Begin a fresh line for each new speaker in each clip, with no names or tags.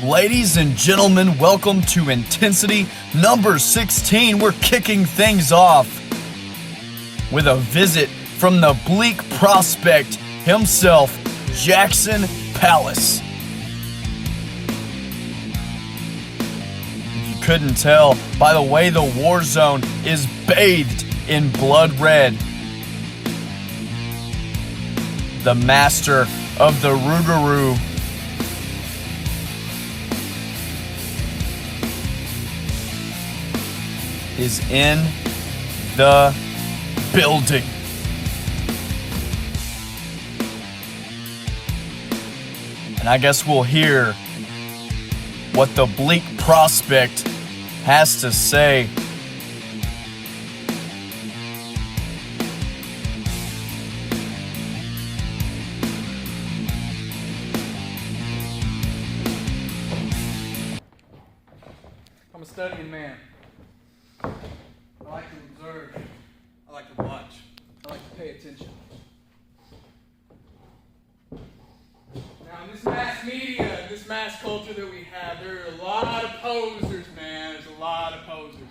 Ladies and gentlemen, welcome to Intensity number 16. We're kicking things off with a visit from the bleak prospect himself, Jaxson Pallas. If you couldn't tell by the way the war zone is bathed in blood red, the master of the Rougarou is in the building. And I guess we'll hear what the bleak prospect has to say.
I'm a studying man. I like to observe. I like to watch. I like to pay attention. Now, in this mass media, this mass culture that we have, there are a lot of posers, man. There's a lot of posers.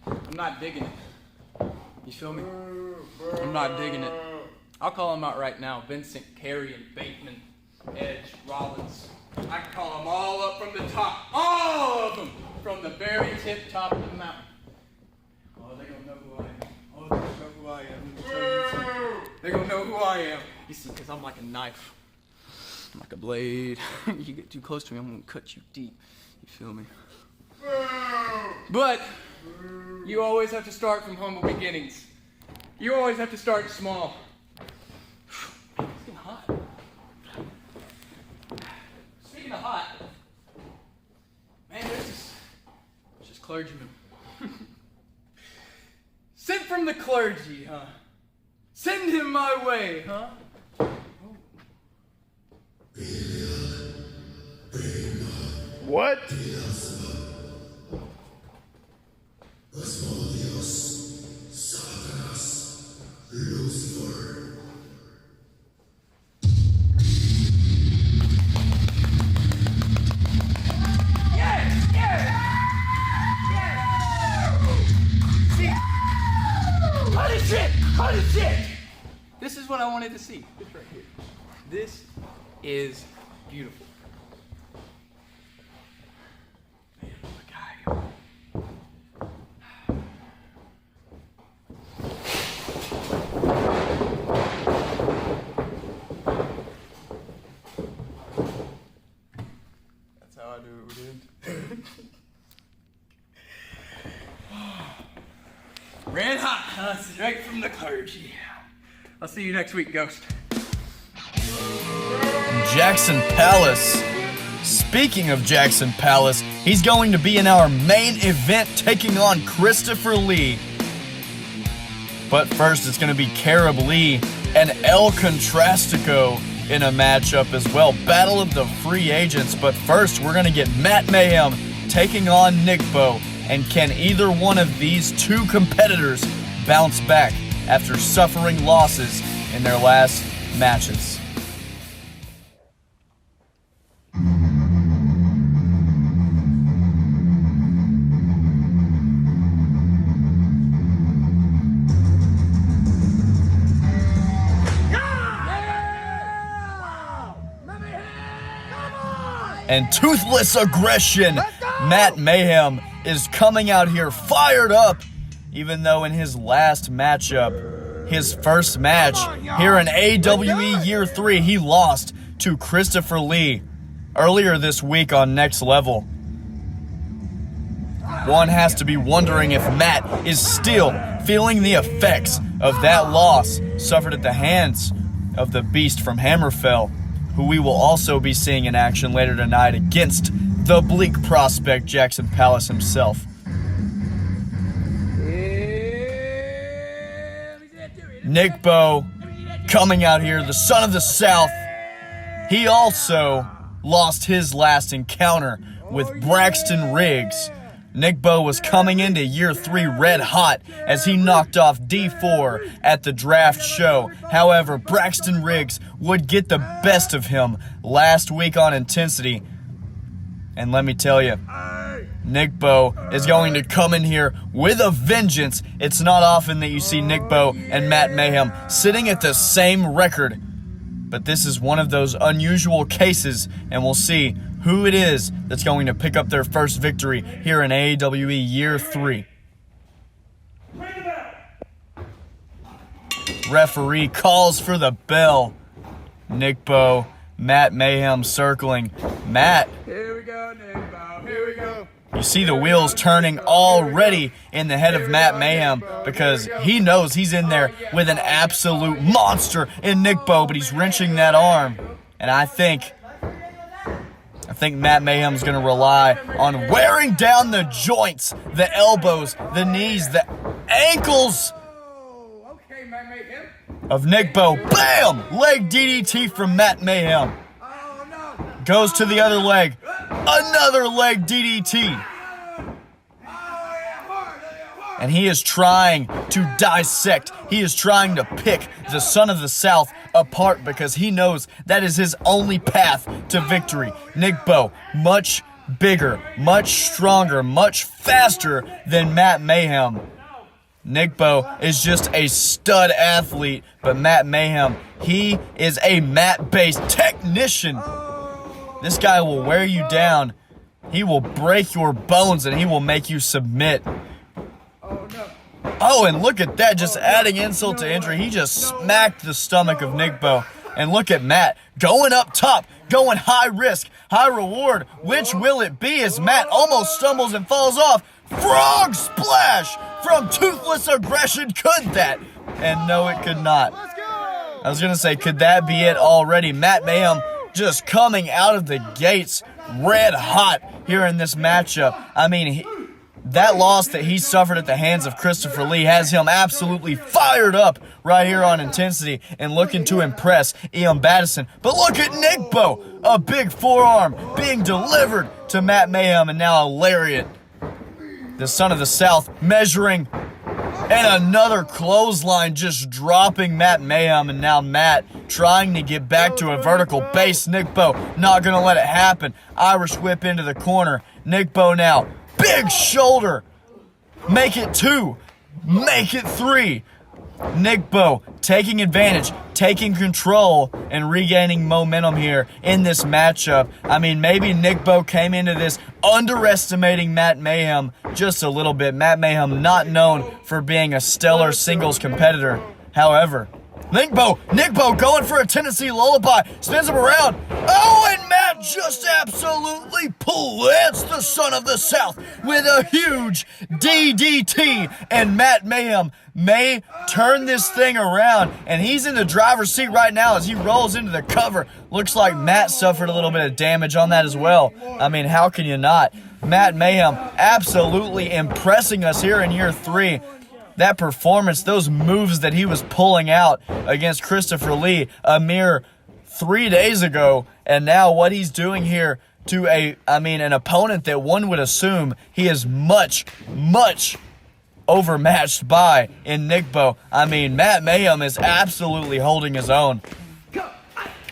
I'm not digging it. You feel me? I'm not digging it. I'll call them out right now. Vincent, Carey, and Bateman, Edge, Rollins. I can call them all up from the top. All of them! From the very tip top of the mountain. Oh, they're gonna know who I am. Oh, they're gonna know who I am. Let me tell you something. They're gonna know who I am. You see, because I'm like a knife. I'm like a blade. You get too close to me, I'm gonna cut you deep. You feel me? But you always have to start from humble beginnings. You always have to start small. It's getting hot. Speaking of hot, man, there's this clergyman. Sent from the clergy, huh? Send him my way, huh?
What?
Holy shit! This is what I wanted to see. This right here. This is beautiful. Man, what a guy. That's how I do it, dude. Red hot, straight from the clergy. I'll see you next week, Ghost.
Jaxson Pallas. Speaking of Jaxson Pallas, he's going to be in our main event taking on Krystofer Lee. But first, it's going to be Kerub Li and El Contrastico in a matchup as well. Battle of the free agents. But first, we're going to get Matt Mayhem taking on Nickbo. And can either one of these two competitors bounce back after suffering losses in their last matches? And toothless aggression, Matt Mayhem is coming out here fired up, even though in his last matchup, his first match here in AWE Year 3, he lost to Krystofer Lee earlier this week on Next Level. One has to be wondering if Matt is still feeling the effects of that loss suffered at the hands of the Beast from Hammerfell, who we will also be seeing in action later tonight against the bleak prospect Jaxson Pallas himself. Nickbo coming out here, the son of the South. He also lost his last encounter with Braxton Riggs. Nickbo was coming into Year 3 red hot as he knocked off D4 at the draft show. However, Braxton Riggs would get the best of him last week on Intensity And let me tell you, Nickbo is going to come in here with a vengeance. It's not often that you see Nickbo and Matt Mayhem sitting at the same record, but this is one of those unusual cases, and we'll see who it is that's going to pick up their first victory here in AEWE Year 3. Referee calls for the bell. Nickbo, Matt Mayhem circling. Matt.
Here we go, Nickbo. Here we go.
You see the wheels turning already in the head of Matt Mayhem because he knows he's in there with an absolute monster in Nickbo, but he's wrenching that arm. And I think Matt Mayhem's going to rely on wearing down the joints, the elbows, the knees, the ankles of Nickbo. Bam! Leg DDT from Matt Mayhem. Goes to the other leg. Another leg DDT. And he is trying to dissect. He is trying to pick the Son of the South apart because he knows that is his only path to victory. Nickbo, much bigger, much stronger, much faster than Matt Mayhem. Nickbo is just a stud athlete, but Matt Mayhem, he is a mat-based technician. This guy will wear you down. He will break your bones and he will make you submit. Oh, and look at that, just adding insult to injury. He just smacked the stomach of Nickbo. And look at Matt, going up top, going high risk, high reward. Which will it be as Matt almost stumbles and falls off? Frog splash from Toothless Aggression. Could that? And no, it could not. I was going to say, could that be it already? Matt Mayhem just coming out of the gates red hot here in this matchup. I mean, that loss that he suffered at the hands of Krystofer Lee has him absolutely fired up right here on Intensity and looking to impress Iam Badasson. But look at Nickbo, a big forearm being delivered to Matt Mayhem, and now a lariat. The Son of the South measuring, and another clothesline just dropping Matt Mayhem, and now Matt trying to get back to a vertical base. Nickbo not going to let it happen. Irish whip into the corner. Nickbo now. Big shoulder. Make it 2. Make it 3. Nickbo taking advantage, taking control, and regaining momentum here in this matchup. I mean, maybe Nickbo came into this underestimating Matt Mayhem just a little bit. Matt Mayhem not known for being a stellar singles competitor. However, Nickbo going for a Tennessee lullaby, spins him around. Oh, and Matt just absolutely plants the Son of the South with a huge DDT. And Matt Mayhem may turn this thing around, and he's in the driver's seat right now as he rolls into the cover. Looks like Matt suffered a little bit of damage on that as well. I mean, how can you not? Matt Mayhem absolutely impressing us here in year 3. That performance, those moves that he was pulling out against Krystofer Lee a mere 3 days ago, and now what he's doing here to an opponent that one would assume he is much overmatched by in Nickbo. I mean, Matt Mayhem is absolutely holding his own.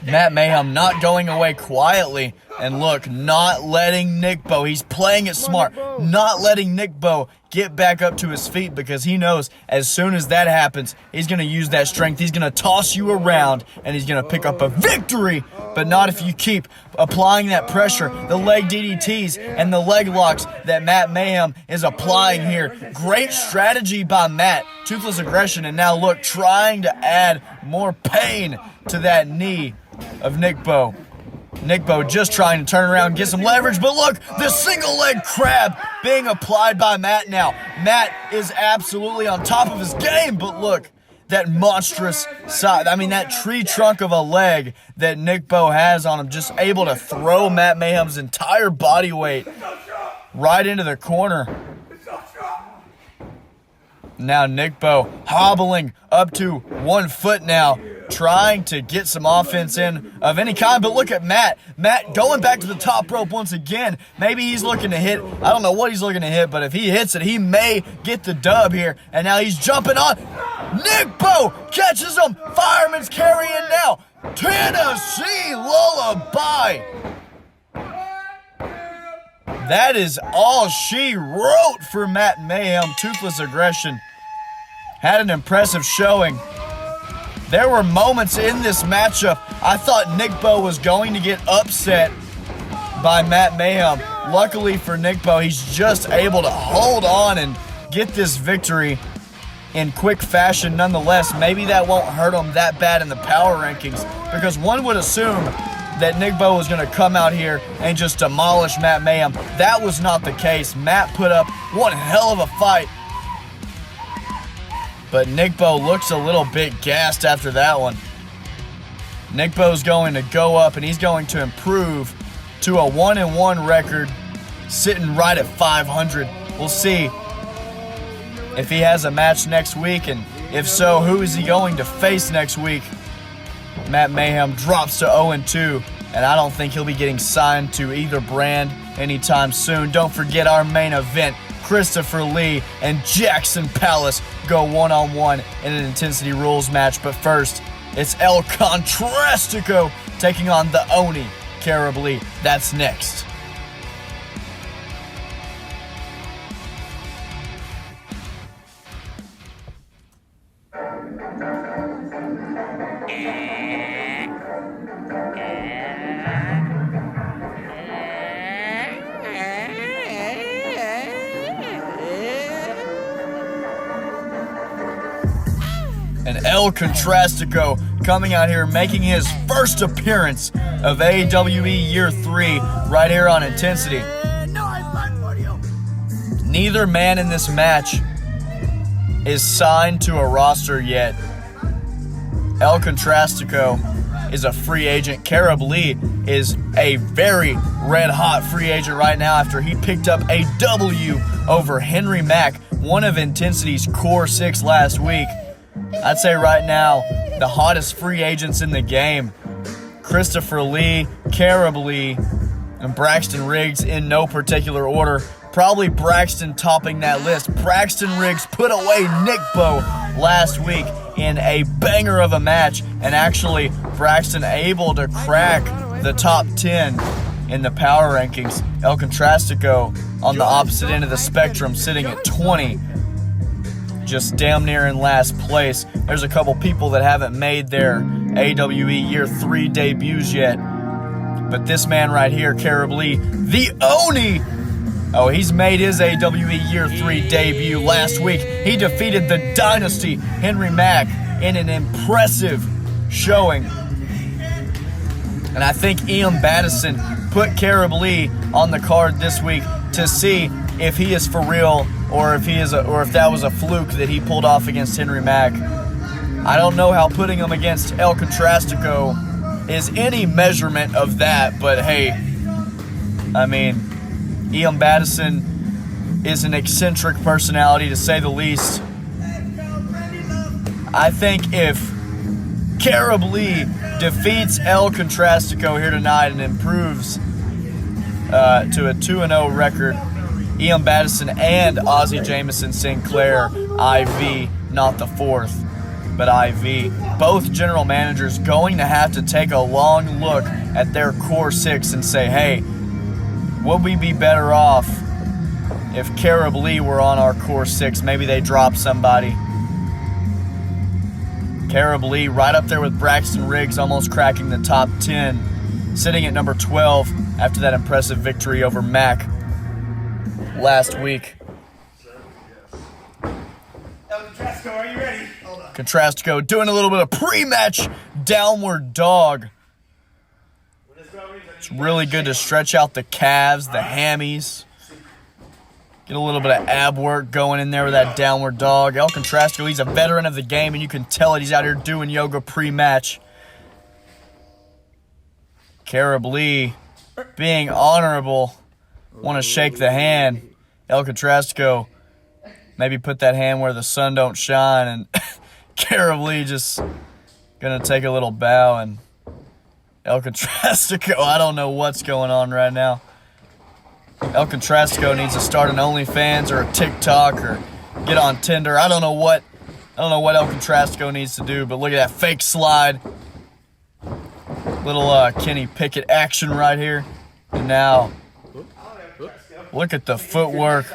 Matt Mayhem not going away quietly. And look, not letting Nickbo, he's playing it smart, not letting Nickbo get back up to his feet because he knows as soon as that happens, he's going to use that strength. He's going to toss you around and he's going to pick up a victory, but not if you keep applying that pressure, the leg DDTs and the leg locks that Matt Mayhem is applying here. Great strategy by Matt, Toothless Aggression, and now look, trying to add more pain to that knee of Nickbo. Nickbo just trying to turn around and get some leverage, but look, the single leg crab being applied by Matt now. Matt is absolutely on top of his game, but look, that monstrous side, that tree trunk of a leg that Nickbo has on him, just able to throw Matt Mayhem's entire body weight right into the corner. Now Nickbo hobbling up to 1 foot now, trying to get some offense in of any kind, but look at Matt. Matt going back to the top rope once again. Maybe he's looking to hit. I don't know what he's looking to hit, but if he hits it, he may get the dub here. And now he's jumping on. Nickbo catches him. Fireman's carrying now. Tennessee lullaby. That is all she wrote for Matt Mayhem. Toothless Aggression had an impressive showing. There were moments in this matchup I thought Nickbo was going to get upset by Matt Mayhem. Luckily for Nickbo, he's just able to hold on and get this victory in quick fashion nonetheless. Maybe that won't hurt him that bad in the power rankings, because one would assume that Nickbo was going to come out here and just demolish Matt Mayhem. That was not the case. Matt put up one hell of a fight, but Nickbo looks a little bit gassed after that one. Nickbo's going to go up and he's going to improve to a 1-1 record, sitting right at 500. We'll see if he has a match next week, and if so, who is he going to face next week? Matt Mayhem drops to 0-2, and I don't think he'll be getting signed to either brand anytime soon. Don't forget our main event. Krystofer Lee and Jaxson Pallas go one-on-one in an Intensity Rules match. But first, it's El Contrastico taking on the Oni, Kerub Li. That's next. And El Contrastico coming out here making his first appearance of AWE Year 3 right here on Intensity. Neither man in this match is signed to a roster yet. El Contrastico is a free agent. Kerub Li is a very red-hot free agent right now after he picked up a W over Henry Mack, one of Intensity's core 6 last week. I'd say right now, the hottest free agents in the game, Krystofer Lee, Kerub Li, and Braxton Riggs in no particular order. Probably Braxton topping that list. Braxton Riggs put away Nickbo last week in a banger of a match, and actually Braxton able to crack the top 10 in the power rankings. El Contrastico on the opposite end of the spectrum, sitting at 20. Just damn near in last place. There's a couple people that haven't made their AWE Year 3 debuts yet. But this man right here, Kerub Li, the Oni! Oh, he's made his AWE Year 3 debut last week. He defeated the Dynasty, Henry Mack, in an impressive showing. And I think Iam Badasson put Kerub Li on the card this week to see if he is for real, or if that was a fluke that he pulled off against Henry Mack. I don't know how putting him against El Contrastico is any measurement of that, but hey, I mean, Iam Badasson is an eccentric personality to say the least. I think if Kerub Li defeats El Contrastico here tonight and improves to a 2-0 record, Iam Badasson and Ozzy Jamison Sinclair, IV, not the fourth, but IV. Both general managers going to have to take a long look at their core 6 and say, hey, would we be better off if Kerub Li were on our core 6? Maybe they drop somebody. Kerub Li right up there with Braxton Riggs, almost cracking the top 10, sitting at number 12 after that impressive victory over Mack last week.
Contrastico, are you ready? Hold on.
Contrastico doing a little bit of pre-match downward dog. It's really good to stretch out the calves, the hammies. Get a little bit of ab work going in there with that downward dog. El Contrastico, he's a veteran of the game, and you can tell it. He's out here doing yoga pre-match. Kerub Li being honorable. Want to shake the hand. El Contrastico maybe put that hand where the sun don't shine, and Kerub Li just gonna take a little bow. And El Contrastico, I don't know what's going on right now. El Contrastico needs to start an OnlyFans or a TikTok or get on Tinder. I don't know what El Contrastico needs to do, but look at that fake slide. Little Kenny Pickett action right here. And now Look at the footwork.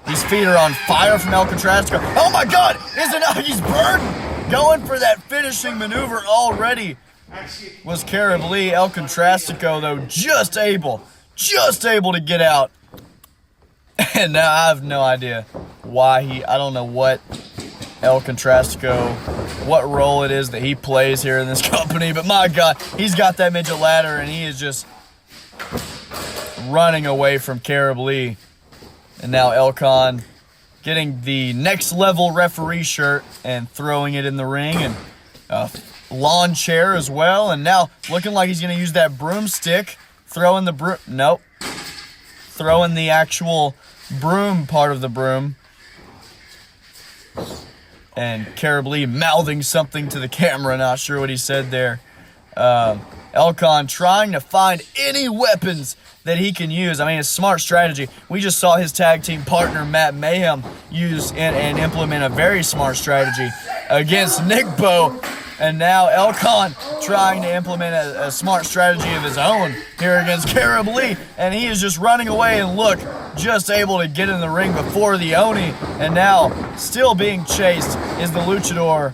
These feet are on fire from El Contrastico. Oh my God! He's burned! Going for that finishing maneuver already was Kerub Li. El Contrastico, though, just able to get out. And now I have no idea why I don't know what El Contrastico, what role it is that he plays here in this company, but my God, he's got that midget ladder and he is just running away from Kerub Li. And now Elcon getting the next level referee shirt and throwing it in the ring, and lawn chair as well. And now looking like he's going to use that broomstick, throwing the broom. Nope. Throwing the actual broom part of the broom. And Kerub Li mouthing something to the camera. Not sure what he said there. Elcon trying to find any weapons that he can use. I mean, it's smart strategy. We just saw his tag team partner, Matt Mayhem, use and implement a very smart strategy against Nickbo. And now Elcon trying to implement a smart strategy of his own here against Kerub Li. And he is just running away, and look, just able to get in the ring before the Oni. And now, still being chased is the Luchador.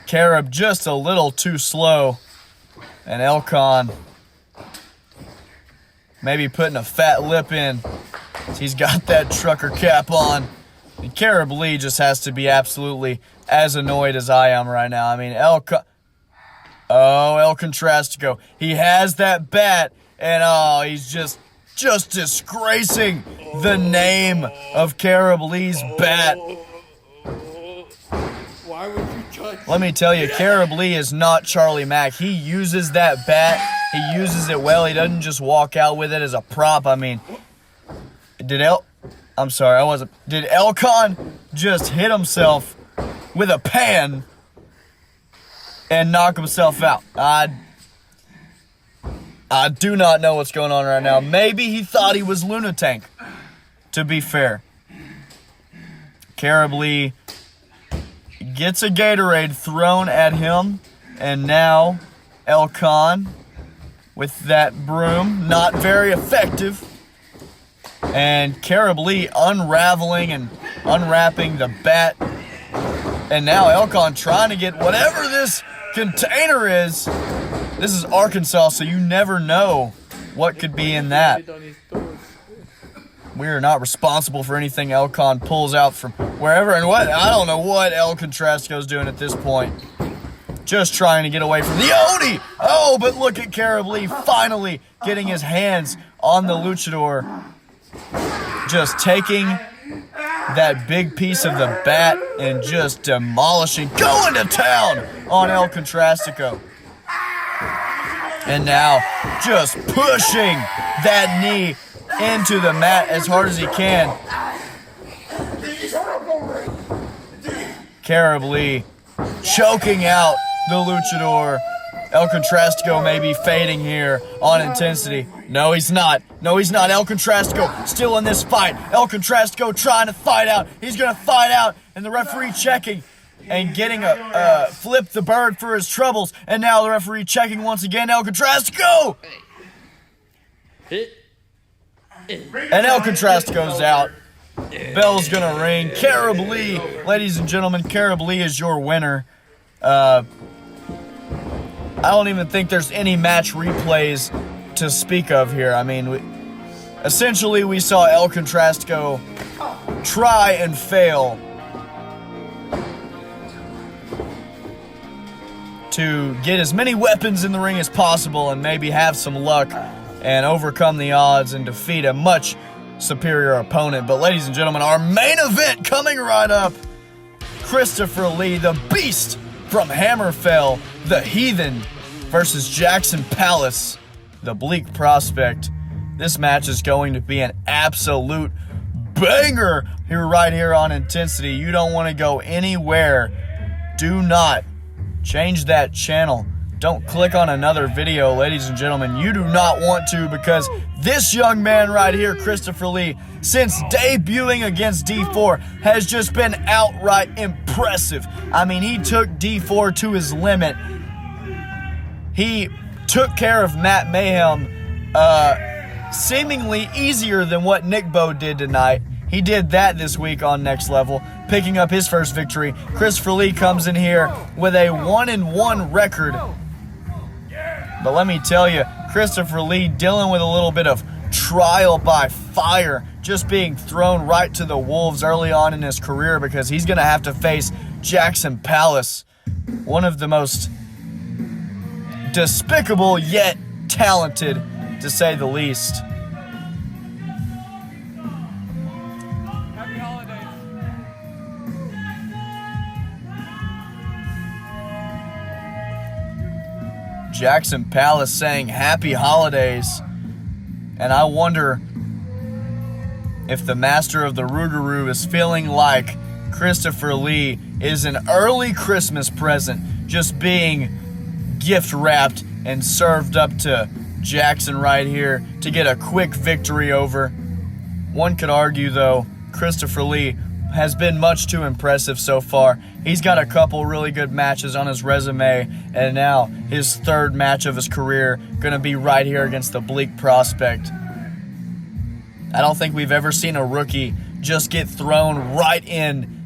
Kerub just a little too slow. And Elcon maybe putting a fat lip in. He's got that trucker cap on. And Kerub Li just has to be absolutely as annoyed as I am right now. I mean, El Contrastico. He has that bat, and he's just disgracing the name of Kerub Li's bat.
Why would you touch?
Let me tell you, Kerub Li is not Charlie Mack. He uses that bat. He uses it well. He doesn't just walk out with it as a prop. I mean, did Elcon just hit himself with a pan and knock himself out? I do not know what's going on right now. Maybe he thought he was Lunatank, to be fair. Kerub Li gets a Gatorade thrown at him, and now Elcon with that broom, not very effective. And Kerub Li unraveling and unwrapping the bat. And now Elcon trying to get whatever this container is. This is Arkansas, so you never know what could be in that. We are not responsible for anything Elcon pulls out from wherever and what. I don't know what El Contrastico's doing at this point. Just trying to get away from the Oni. Oh, but look at Kerub Li finally getting his hands on the Luchador. Just taking that big piece of the bat and just demolishing, going to town on El Contrastico. And now just pushing that knee into the mat as hard as he can. Kerub Li choking out the Luchador. El Contrastico may be fading here on intensity. No, he's not. No, he's not. El Contrastico still in this fight. El Contrastico trying to fight out. He's going to fight out, and the referee checking and getting a flip the bird for his troubles. And now the referee checking once again. El Contrastico! And El Contrastico's out. Bell's going to ring. Kerub Li, ladies and gentlemen, Kerub Li is your winner. I don't even think there's any match replays to speak of here. I mean, essentially we saw El Contrastico try and fail to get as many weapons in the ring as possible and maybe have some luck and overcome the odds and defeat a much superior opponent. But ladies and gentlemen, our main event coming right up. Krystofer Lee, the Beast from Hammerfell, the Heathen, versus Jaxson Pallas, the Bleak Prospect. This match is going to be an absolute banger right here on Intensity. You don't want to go anywhere. Do not change that channel. Don't click on another video, ladies and gentlemen. You do not want to, because this young man right here, Krystofer Lee, since debuting against D4, has just been outright impressive. I mean, he took D4 to his limit. He took care of Matt Mayhem seemingly easier than what Nickbo did tonight. He did that this week on Next Level, picking up his first victory. Krystofer Lee comes in here with a 1-1 record. But let me tell you, Krystofer Lee dealing with a little bit of trial by fire, just being thrown right to the wolves early on in his career because he's going to have to face Jaxson Pallas, one of the most despicable yet talented, to say the least.
Happy holidays.
Jaxson Pallas saying happy holidays. And I wonder if the master of the Rougarou is feeling like Krystofer Lee is an early Christmas present, just being gift wrapped and served up to Jaxson right here to get a quick victory over. One could argue, though, Krystofer Lee has been much too impressive so far. He's got a couple really good matches on his resume, and now his third match of his career going to be right here against the bleak prospect. I don't think we've ever seen a rookie just get thrown right in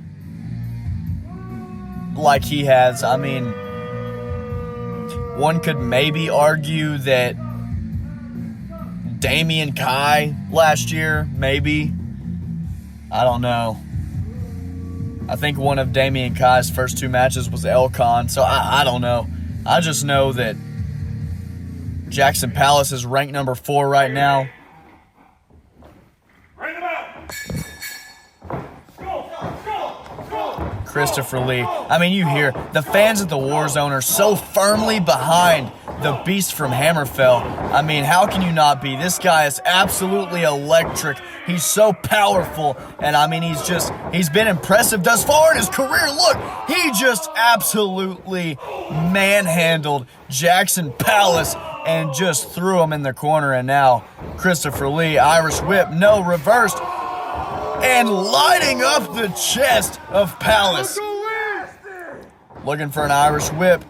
like he has. I mean, one could maybe argue that Damian Kai last year, maybe. I don't know. I think one of Damian Kai's first two matches was Elcon, so I don't know. I just know that Jaxson Pallas is ranked number 4 right now. Krystofer Lee. I mean, you hear the fans at the Warzone are so firmly behind the beast from Hammerfell. I mean, how can you not be? This guy is absolutely electric. He's so powerful, and I mean, he's been impressive thus far in his career. Look, he just absolutely manhandled Jaxson Pallas and just threw him in the corner, and now Krystofer Lee, Irish whip, no, reversed, and lighting up the chest of Pallas. Looking for an Irish whip.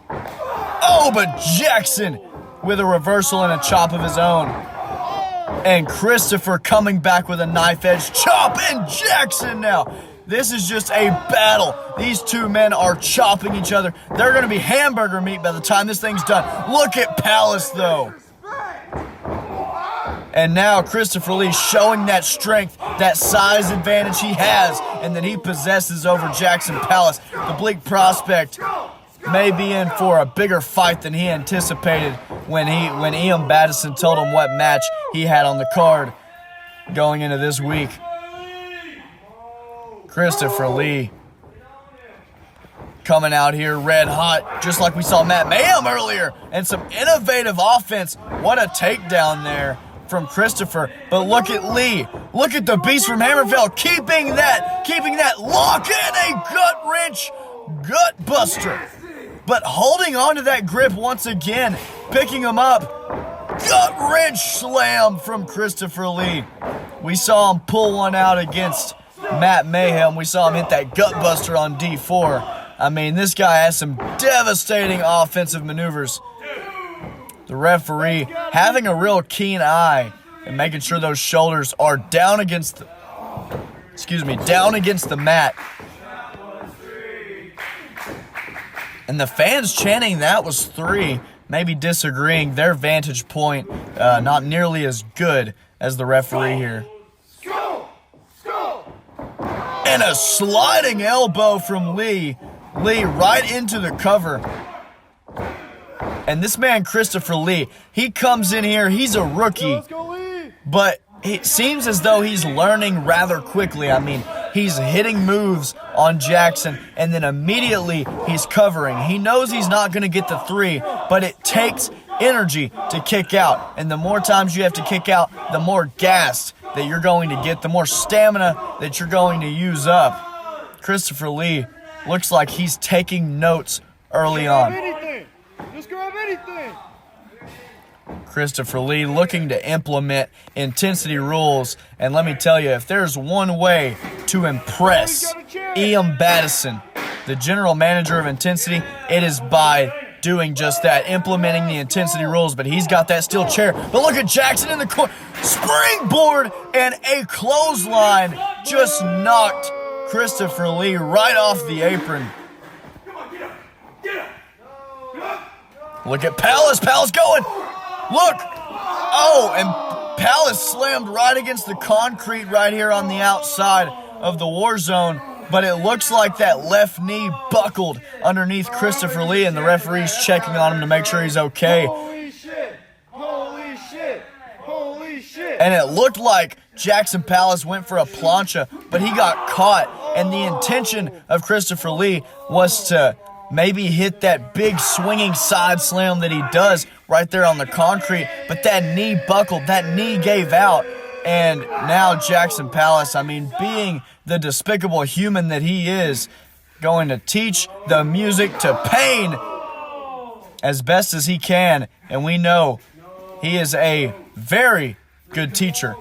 Oh, but Jaxson with a reversal and a chop of his own. And Krystofer coming back with a knife edge chop, and Jaxson now. This is just a battle. These two men are chopping each other. They're going to be hamburger meat by the time this thing's done. Look at Pallas, though. And now Krystofer Lee showing that strength, that size advantage he has, and that he possesses over Jaxson Pallas. The bleak prospect may be in for a bigger fight than he anticipated when Iam Badasson told him what match he had on the card going into this week. Krystofer Lee coming out here red hot, just like we saw Matt Mayhem earlier, and some innovative offense. What a takedown there from Krystofer. But look at Lee. Look at the beast from Hammerfell keeping that lock in, a gut wrench, gut buster. But holding on to that grip once again, picking him up. Gut wrench slam from Krystofer Lee. We saw him pull one out against Matt Mayhem. We saw him hit that gut buster on D4. I mean, this guy has some devastating offensive maneuvers. The referee having a real keen eye and making sure those shoulders are down against the mat. And the fans chanting that was 3, maybe disagreeing. Their vantage point not nearly as good as the referee here. And a sliding elbow from Lee. Lee right into the cover. And this man, Krystofer Lee, he comes in here, he's a rookie, but it seems as though he's learning rather quickly. I mean, he's hitting moves on Jaxson, and then immediately he's covering. He knows he's not going to get the 3, but it takes energy to kick out. And the more times you have to kick out, the more gas that you're going to get, the more stamina that you're going to use up. Krystofer Lee looks like he's taking notes early on.
Just grab anything.
Krystofer Lee looking to implement intensity rules. And let me tell you, if there's one way to impress Iam Badasson, the general manager of Intensity, it is by doing just that, implementing the intensity rules, but he's got that steel chair. But look at Jaxson in the corner. Springboard and a clothesline just knocked Krystofer Lee right off the apron. Look at Pallas. Pallas going. Look. Oh, and Pallas slammed right against the concrete right here on the outside of the war zone. But it looks like that left knee buckled underneath Krystofer Lee, and the referee's checking on him to make sure he's okay.
Holy shit! Holy shit! Holy shit!
And it looked like Jaxson Pallas went for a plancha, but he got caught. And the intention of Krystofer Lee was to maybe hit that big swinging side slam that he does right there on the concrete. But that knee buckled, that knee gave out. And now Jaxson Pallas, I mean, being the despicable human that he is, going to teach the music to pain as best as he can. And we know he is a very good teacher.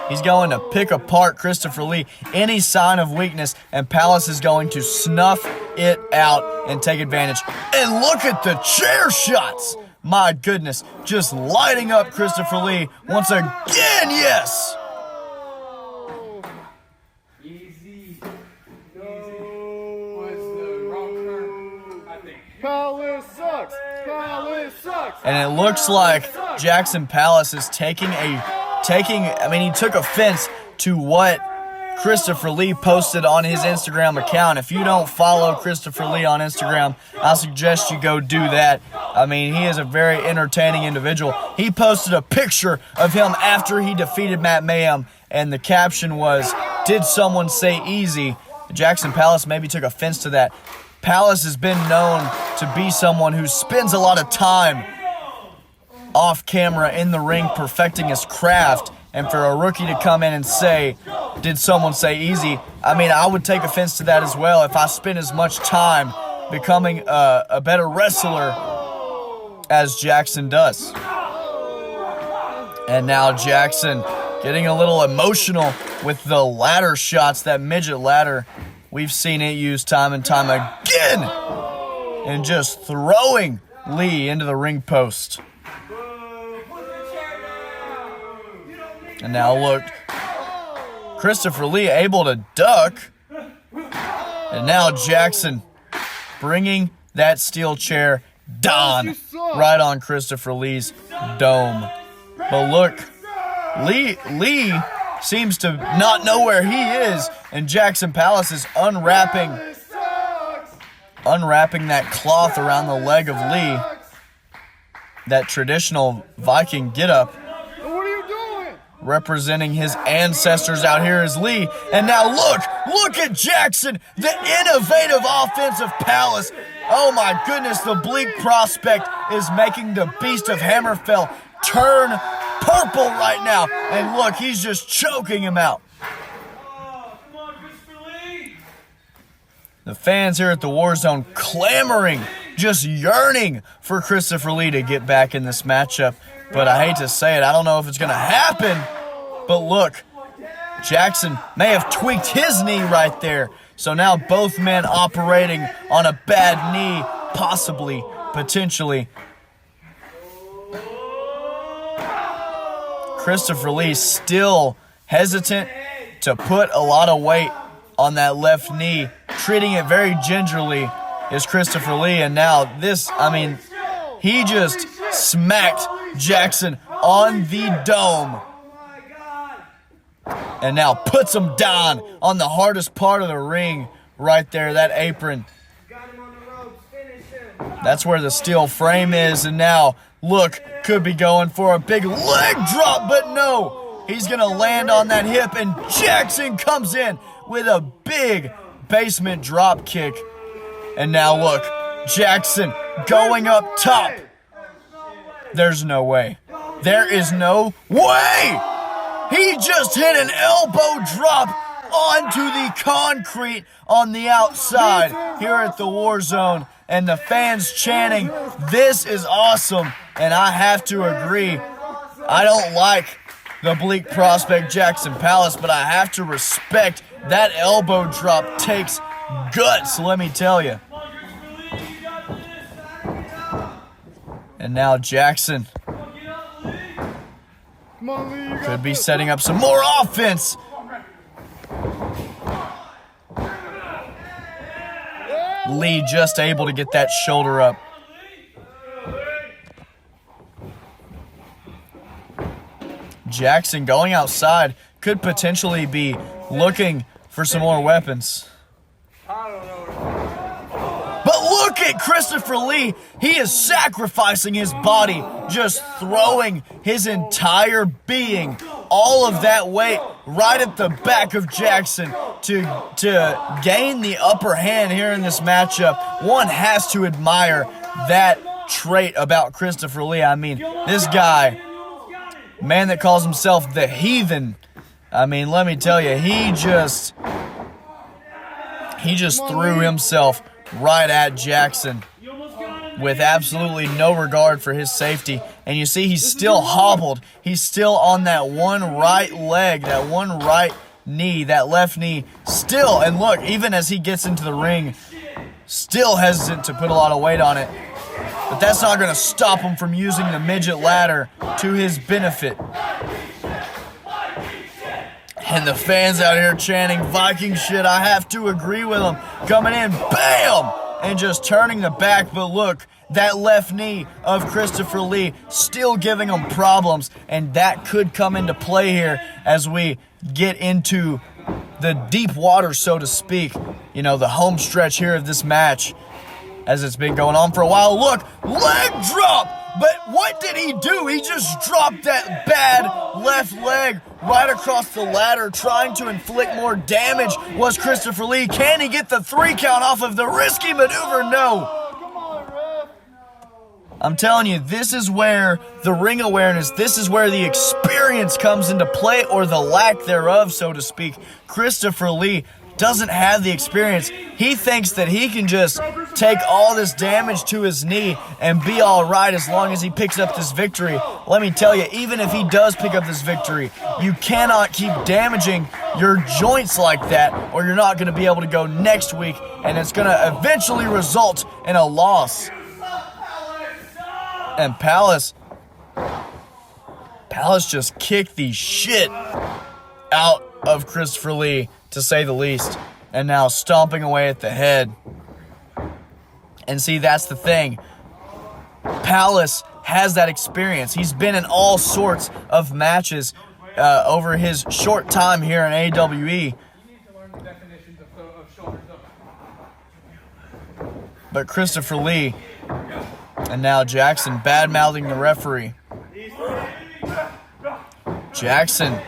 He's going to pick apart Krystofer Lee, any sign of weakness, and Pallas is going to snuff it out and take advantage. And look at the chair shots! My goodness, just lighting up Krystofer Lee once again, yes!
Easy. Was the wrong turn, I think.
Pallas sucks! Pallas sucks!
And it looks like Jaxson Pallas is he took offense to what Krystofer Lee posted on his Instagram account. If you don't follow Krystofer Lee on Instagram, I suggest you go do that. I mean, he is a very entertaining individual. He posted a picture of him after he defeated Matt Mayhem, and the caption was, "Did someone say easy?" Jaxson Pallas maybe took offense to that. Pallas has been known to be someone who spends a lot of time off camera in the ring perfecting his craft. And for a rookie to come in and say, "Did someone say easy?" I mean, I would take offense to that as well if I spent as much time becoming a better wrestler as Jaxson does. And now Jaxson getting a little emotional with the ladder shots, that midget ladder. We've seen it used time and time again. And just throwing Lee into the ring post. And now look, Krystofer Lee able to duck. And now Jaxson bringing that steel chair down right on Krystofer Lee's dome. But look, Lee seems to not know where he is, and Jaxson Pallas is unwrapping that cloth around the leg of Lee. That traditional Viking getup. Representing his ancestors out here is Lee. And now look at Jaxson, the innovative offense of Pallas. Oh my goodness, the bleak prospect is making the Beast of Hammerfell turn purple right now. And look, he's just choking him out. The fans here at the War Zone clamoring, just yearning for Krystofer Lee to get back in this matchup. But I hate to say it, I don't know if it's going to happen. But look, Jaxson may have tweaked his knee right there. So now both men operating on a bad knee, possibly, potentially. Krystofer Lee still hesitant to put a lot of weight on that left knee. Treating it very gingerly is Krystofer Lee. And now this, I mean, he just smacked Jaxson on the dome. And now puts him down on the hardest part of the ring right there, that apron. That's where the steel frame is. And now, look, could be going for a big leg drop, but no. He's going to land on that hip, and Jaxson comes in with a big basement drop kick. And now look, Jaxson going up top. There's no way. There is no way! He just hit an elbow drop onto the concrete on the outside here at the War Zone. And the fans chanting, "This is awesome." And I have to agree, I don't like the bleak prospect Jaxson Pallas, but I have to respect that elbow drop takes guts, let me tell you. And now Jaxson
Come on, Lee, you got
could be
this.
setting up some more offense. Lee just able to get that shoulder up. Jaxson going outside could potentially be looking for some more weapons. But look at Krystofer Lee. He is sacrificing his body, just throwing his entire being, all of that weight right at the back of Jaxson to gain the upper hand here in this matchup. One has to admire that trait about Krystofer Lee. I mean, this guy, man that calls himself the Heathen, I mean, let me tell you, he just threw himself right at Jaxson with absolutely no regard for his safety. And you see he's still hobbled. He's still on that one right leg, that one right knee, that left knee. Still, and look, even as he gets into the ring, still hesitant to put a lot of weight on it. But that's not going to stop him from using the midget ladder to his benefit. And the fans out here chanting Viking shit, I have to agree with them. Coming in, bam! And just turning the back. But look, that left knee of Krystofer Lee still giving him problems. And that could come into play here as we get into the deep water, so to speak. You know, the home stretch here of this match, as it's been going on for a while. Look, leg drop! But what did he do? He just dropped that bad left leg right across the ladder, trying to inflict more damage. Was Krystofer Lee? Can he get the 3 count off of the risky maneuver? No. I'm telling you, this is where the ring awareness, this is where the experience comes into play, or the lack thereof, so to speak. Krystofer Lee doesn't have the experience. He thinks that he can just take all this damage to his knee and be all right as long as he picks up this victory. Let me tell you, even if he does pick up this victory, you cannot keep damaging your joints like that, or you're not going to be able to go next week, and it's going to eventually result in a loss. And Pallas just kicked the shit out of Krystofer Lee, to say the least, and now stomping away at the head. And see, that's the thing. Pallas has that experience. He's been in all sorts of matches over his short time here in AWE. But Krystofer Lee, and now Jaxson bad-mouthing the referee. Jaxson,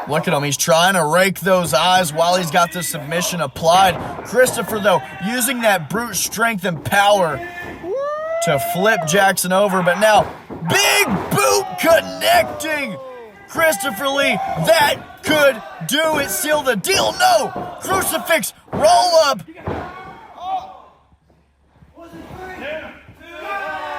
look at him. He's trying to rake those eyes while he's got the submission applied. Krystofer, though, using that brute strength and power to flip Jaxson over. But now, big boot connecting. Krystofer Lee, that could do it. Seal the deal. No. Crucifix, roll up.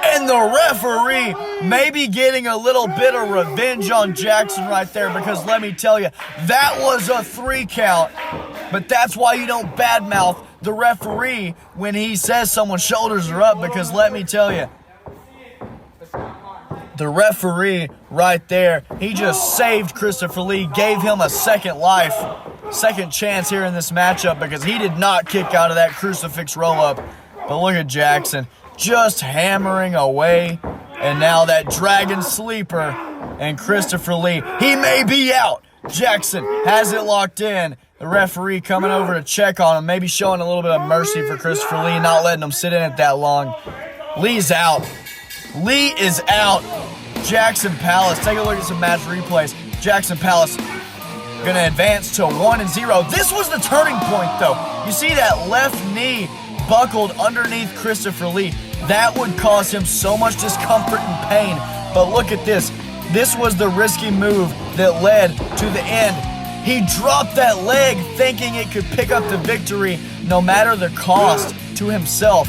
And the referee maybe getting a little bit of revenge on Jaxson right there, because let me tell you, that was a 3 count. But that's why you don't badmouth the referee when he says someone's shoulders are up, because let me tell you, the referee right there, he just saved Krystofer Lee, gave him a second life, second chance here in this matchup, because he did not kick out of that crucifix roll-up. But look at Jaxson, just hammering away. And now that dragon sleeper, and Krystofer Lee, he may be out. Jaxson has it locked in. The referee coming over to check on him, maybe showing a little bit of mercy for Krystofer Lee, not letting him sit in it that long. Lee's out. Lee is out. Jaxson Pallas, take a look at some match replays. Jaxson Pallas gonna advance to 1-0. This was the turning point, though. You see that left knee buckled underneath Krystofer Lee. That would cause him so much discomfort and pain. But look at this. This was the risky move that led to the end. He dropped that leg thinking it could pick up the victory no matter the cost to himself.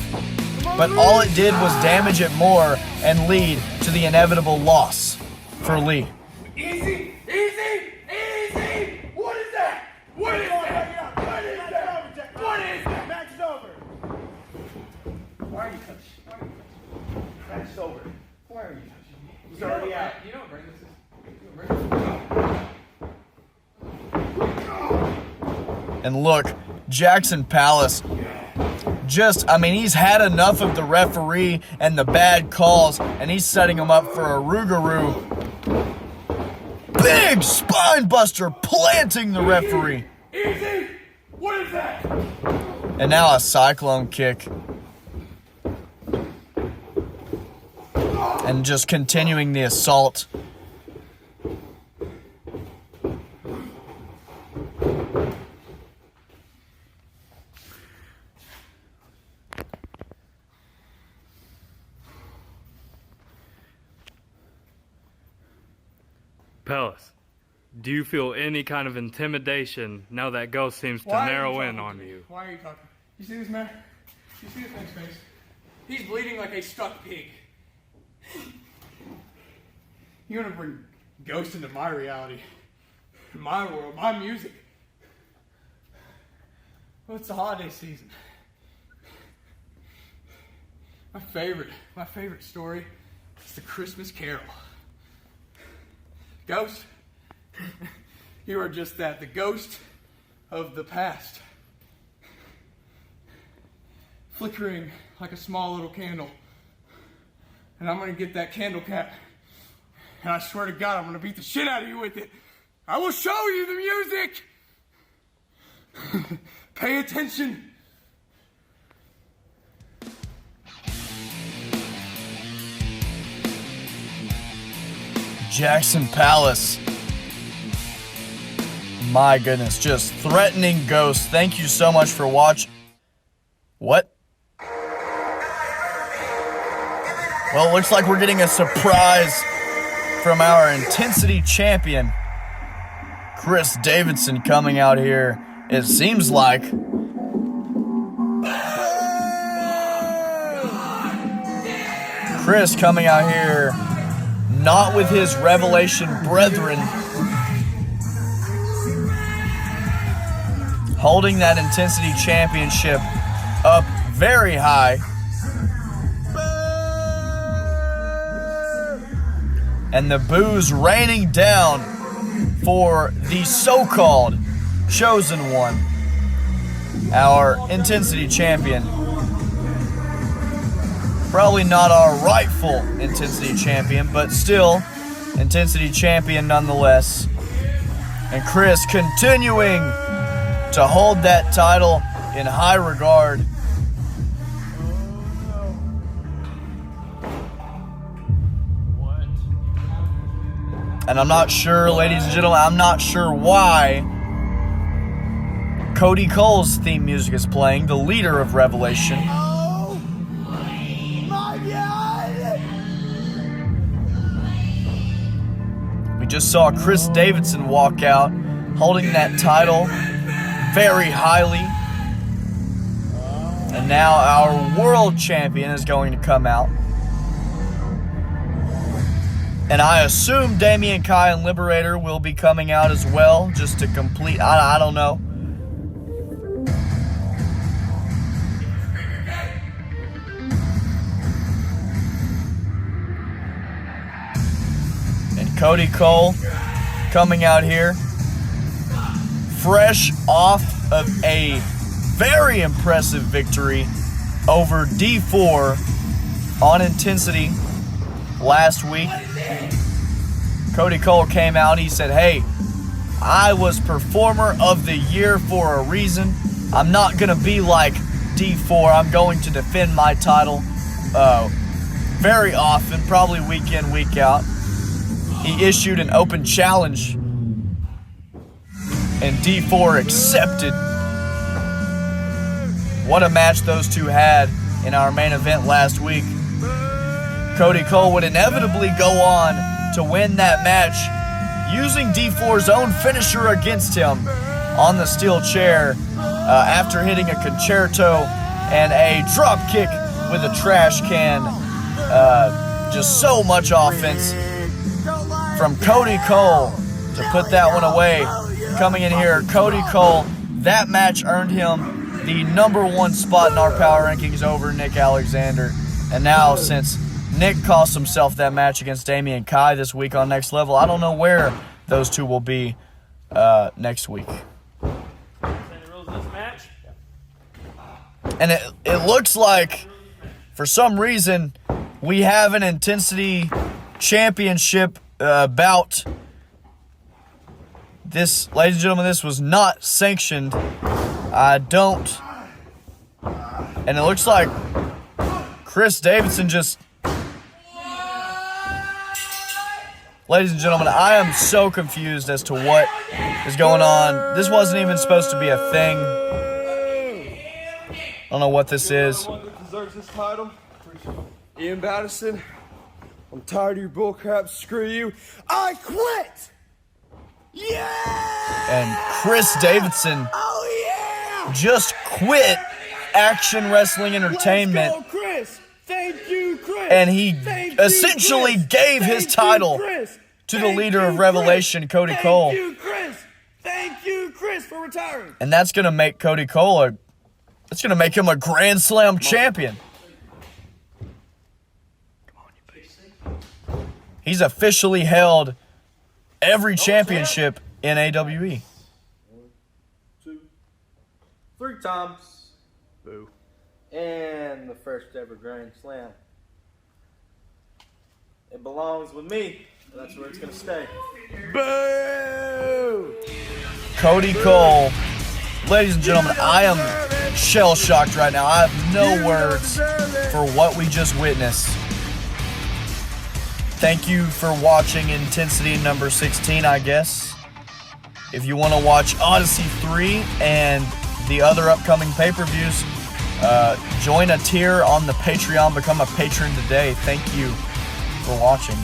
But all it did was damage it more and lead to the inevitable loss for Lee.
Easy, easy, easy! What is that? What is that? What is that? What is that?
Match is over.
Why are you touching?
it's over. Why are you touching me? He's already out.
You know what brand this is? You know what brand this is?
And look, Jaxson Pallas he's had enough of the referee and the bad calls, and he's setting him up for a Rougarou. Big spine buster planting the referee.
Easy! What is that?
And now a cyclone kick. And just continuing the assault.
Pallas, do you feel any kind of intimidation now that Ghost seems to narrow in on you?
Why are you talking? You see this man? You see this man's face? He's bleeding like a stuck pig. You want to bring Ghost into my reality, my world, my music. Well, it's the holiday season. My favorite story is the Christmas Carol. Ghost, you are just that, the ghost of the past. Flickering like a small little candle. And I'm gonna get that candle cap. And I swear to God, I'm gonna beat the shit out of you with it. I will show you the music! Pay attention.
Jaxson Pallas. My goodness, just threatening Ghost. Thank you so much for watching. What? Well, it looks like we're getting a surprise from our Intensity champion, Chris Davidson, coming out here. It seems like. Chris coming out here, not with his Revelation brethren, holding that Intensity championship up very high. And the boos raining down for the so-called chosen one, our Intensity champion. Probably not our rightful Intensity champion, but still Intensity champion nonetheless. And Chris continuing to hold that title in high regard. And I'm not sure, ladies and gentlemen, I'm not sure why Cody Cole's theme music is playing, the leader of Revelation.
Oh my God!
We just saw Chris Davidson walk out, holding that title very highly. And now our world champion is going to come out. And I assume Damian Kai and Liberator will be coming out as well, just to complete, I don't know. And Cody Cole coming out here, fresh off of a very impressive victory over D4 on Intensity last week. Cody Cole came out, he said, hey, I was Performer of the Year for a reason. I'm not going to be like D4. I'm going to defend my title very often, probably week in, week out. He issued an open challenge, and D4 accepted. What a match those two had in our main event last week. Cody Cole would inevitably go on to win that match using D4's own finisher against him on the steel chair after hitting a concerto and a drop kick with a trash can. Just so much offense from Cody Cole to put that one away. Coming in here, Cody Cole, that match earned him the #1 spot in our power rankings over Nick Alexander. And now, since Nick cost himself that match against Damian Kai this week on Next Level. I don't know where those two will be next week. And it looks like, for some reason, we have an Intensity Championship bout. This, ladies and gentlemen, this was not sanctioned. And it looks like Chris Davidson just... Ladies and gentlemen, I am so confused as to what is going on. This wasn't even supposed to be a thing. I don't know what this is.
One that deserves this title. Iam Badasson. I'm tired of your bullcrap. Screw you. I quit. Yeah.
And Chris Davidson just quit Action Wrestling Entertainment.
Let's go, Chris. Thank you, Chris.
And he essentially gave his title to the leader of Revelation, Cody Cole.
Thank you, Chris. Thank you, Chris, for retiring.
And that's going to make Cody Cole it's going to make him a Grand Slam champion. He's officially held every championship in AWE.
1, 2, 3 times.
Boo.
And the first ever Grand Slam. It belongs with me. That's where it's going to stay. Boo!
Cody Cole. Ladies and gentlemen, I am shell-shocked right now. I have no words for what we just witnessed. Thank you for watching Intensity number 16, I guess. If you want to watch Odyssey 3 and the other upcoming pay-per-views, join a tier on the Patreon. Become a patron today. Thank you for watching.